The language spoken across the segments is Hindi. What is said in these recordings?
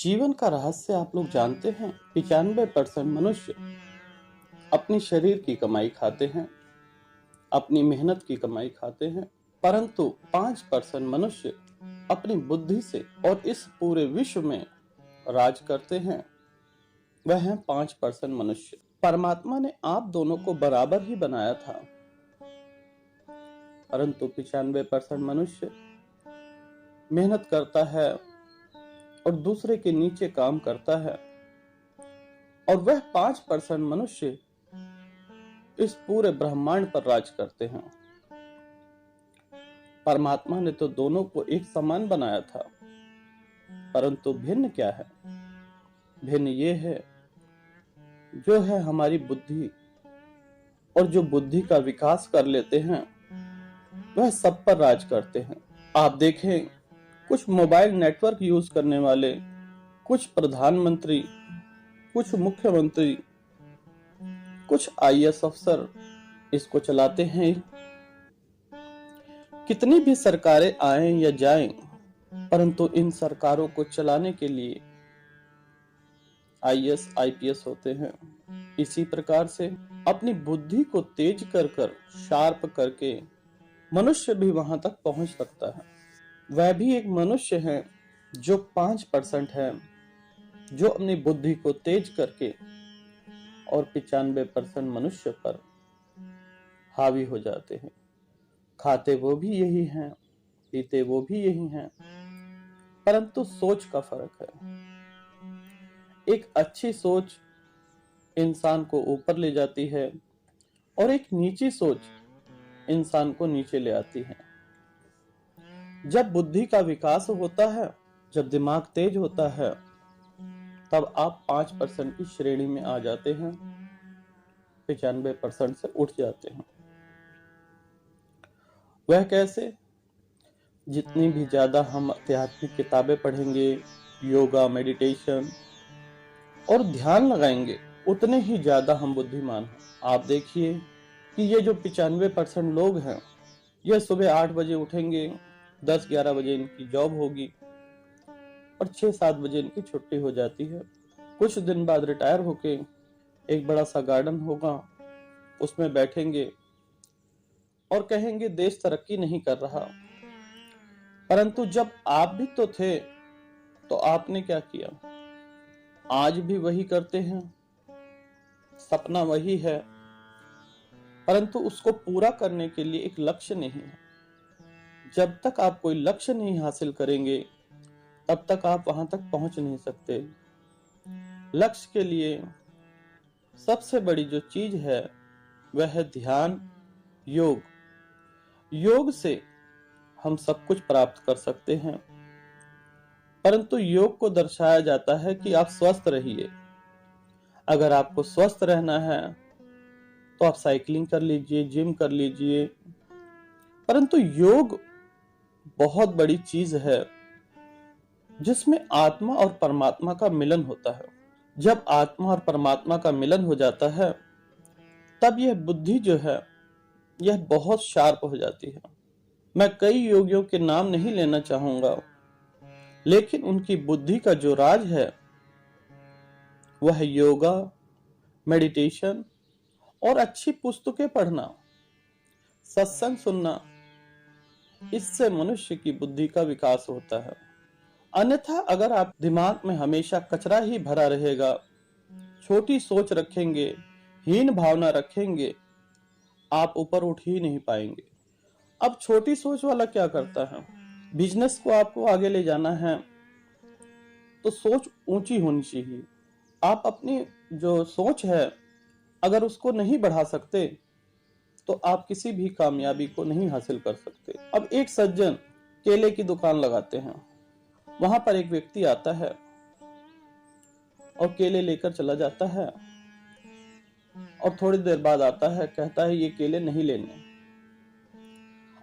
जीवन का रहस्य आप लोग जानते हैं। 95% मनुष्य अपनी शरीर की कमाई खाते हैं, अपनी मेहनत की कमाई खाते हैं, परंतु 5% मनुष्य अपनी बुद्धि से और इस पूरे विश्व में राज करते हैं। वह हैं 5% मनुष्य। परमात्मा ने आप दोनों को बराबर ही बनाया था, परंतु 95% मनुष्य मेहनत करता है और दूसरे के नीचे काम करता है, और वह 5% मनुष्य इस पूरे ब्रह्मांड पर राज करते हैं। परमात्मा ने तो दोनों को एक समान बनाया था, परंतु भिन्न क्या है? भिन्न ये है, जो है हमारी बुद्धि, और जो बुद्धि का विकास कर लेते हैं वह सब पर राज करते हैं। आप देखें, कुछ मोबाइल नेटवर्क यूज करने वाले, कुछ प्रधानमंत्री, कुछ मुख्यमंत्री, कुछ आईएएस अफसर इसको चलाते हैं। कितनी भी सरकारें आएं या जाएं, परंतु इन सरकारों को चलाने के लिए आईएएस आईपीएस होते हैं। इसी प्रकार से अपनी बुद्धि को तेज कर शार्प करके मनुष्य भी वहां तक पहुंच सकता है। वह भी एक मनुष्य है जो 5% है, जो अपनी बुद्धि को तेज करके और 95% मनुष्य पर हावी हो जाते हैं। खाते वो भी यही हैं, पीते वो भी यही हैं, परंतु सोच का फर्क है। एक अच्छी सोच इंसान को ऊपर ले जाती है और एक नीची सोच इंसान को नीचे ले आती है। जब बुद्धि का विकास होता है, जब दिमाग तेज होता है, तब आप 5% की श्रेणी में आ जाते हैं, 95% से उठ जाते हैं। वह कैसे? जितनी भी ज्यादा हम आध्यात्मिक किताबें पढ़ेंगे, योगा, मेडिटेशन और ध्यान लगाएंगे, उतने ही ज्यादा हम बुद्धिमान हैं। आप देखिए कि ये जो 95% लोग हैं, ये सुबह 8 बजे उठेंगे, 10-11 बजे इनकी जॉब होगी और 6-7 बजे इनकी छुट्टी हो जाती है। कुछ दिन बाद रिटायर होके एक बड़ा सा गार्डन होगा, उसमें बैठेंगे और कहेंगे देश तरक्की नहीं कर रहा। परंतु जब आप भी तो थे, तो आपने क्या किया? आज भी वही करते हैं, सपना वही है, परंतु उसको पूरा करने के लिए एक लक्ष्य नहीं है। जब तक आप कोई लक्ष्य नहीं हासिल करेंगे, तब तक आप वहां तक पहुंच नहीं सकते। लक्ष्य के लिए सबसे बड़ी जो चीज है वह है ध्यान, योग। योग से हम सब कुछ प्राप्त कर सकते हैं, परंतु योग को दर्शाया जाता है कि आप स्वस्थ रहिए। अगर आपको स्वस्थ रहना है तो आप साइकिलिंग कर लीजिए, जिम कर लीजिए, परंतु योग बहुत बड़ी चीज है जिसमें आत्मा और परमात्मा का मिलन होता है। जब आत्मा और परमात्मा का मिलन हो जाता है, तब यह बुद्धि जो है यह बहुत शार्प हो जाती है। मैं कई योगियों के नाम नहीं लेना चाहूंगा, लेकिन उनकी बुद्धि का जो राज है वह योगा, मेडिटेशन और अच्छी पुस्तकें पढ़ना, सत्संग सुनना, इससे मनुष्य की बुद्धि का विकास होता है। अन्यथा अगर आप दिमाग में हमेशा कचरा ही भरा रहेगा, छोटी सोच रखेंगे, हीन भावना रखेंगे, आप ऊपर उठ ही नहीं पाएंगे। अब छोटी सोच वाला क्या करता है? बिजनेस को आपको आगे ले जाना है तो सोच ऊंची होनी चाहिए। आप अपनी जो सोच है अगर उसको नहीं बढ़ा सकते तो आप किसी भी कामयाबी को नहीं हासिल कर सकते। अब एक सज्जन केले की दुकान लगाते हैं, वहां पर एक व्यक्ति आता है और केले लेकर चला जाता है, और थोड़ी देर बाद आता है, कहता है ये केले नहीं लेने।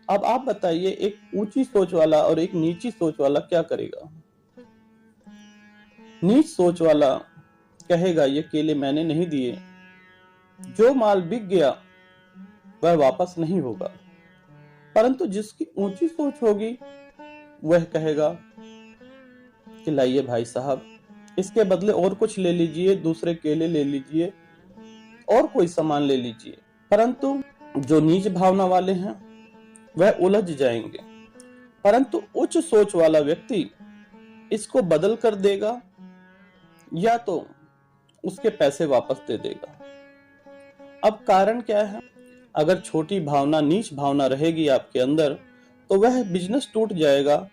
अब आप बताइए, एक ऊंची सोच वाला और एक नीची सोच वाला क्या करेगा? नीच सोच वाला कहेगा ये केले मैंने नहीं दिए, जो माल बिक गया वह वापस नहीं होगा। परंतु जिसकी ऊंची सोच होगी वह कहेगा कि लाइए भाई साहब, इसके बदले और कुछ ले लीजिए, दूसरे केले ले लीजिए और कोई सामान ले लीजिए। परंतु जो नीच भावना वाले हैं वह उलझ जाएंगे, परंतु उच्च सोच वाला व्यक्ति इसको बदल कर देगा या तो उसके पैसे वापस दे देगा। अब कारण क्या है? अगर छोटी भावना, नीच भावना रहेगी आपके अंदर तो वह बिजनेस टूट जाएगा।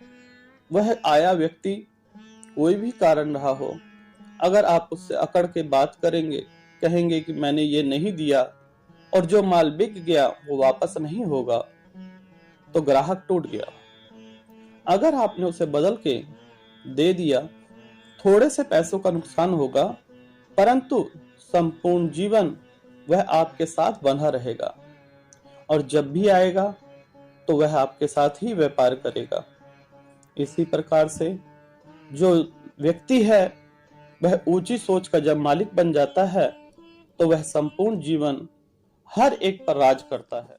वह आया व्यक्ति कोई भी कारण रहा हो, अगर आप उससे अकड़ के बात करेंगे, कहेंगे कि मैंने ये नहीं दिया और जो माल बिक गया वो वापस नहीं होगा, तो ग्राहक टूट गया। अगर आपने उसे बदल के दे दिया, थोड़े से पैसों का नुकसान होगा, परंतु संपूर्ण जीवन वह आपके साथ बंधा रहेगा और जब भी आएगा तो वह आपके साथ ही व्यापार करेगा। इसी प्रकार से जो व्यक्ति है वह ऊंची सोच का जब मालिक बन जाता है तो वह संपूर्ण जीवन हर एक पर राज करता है।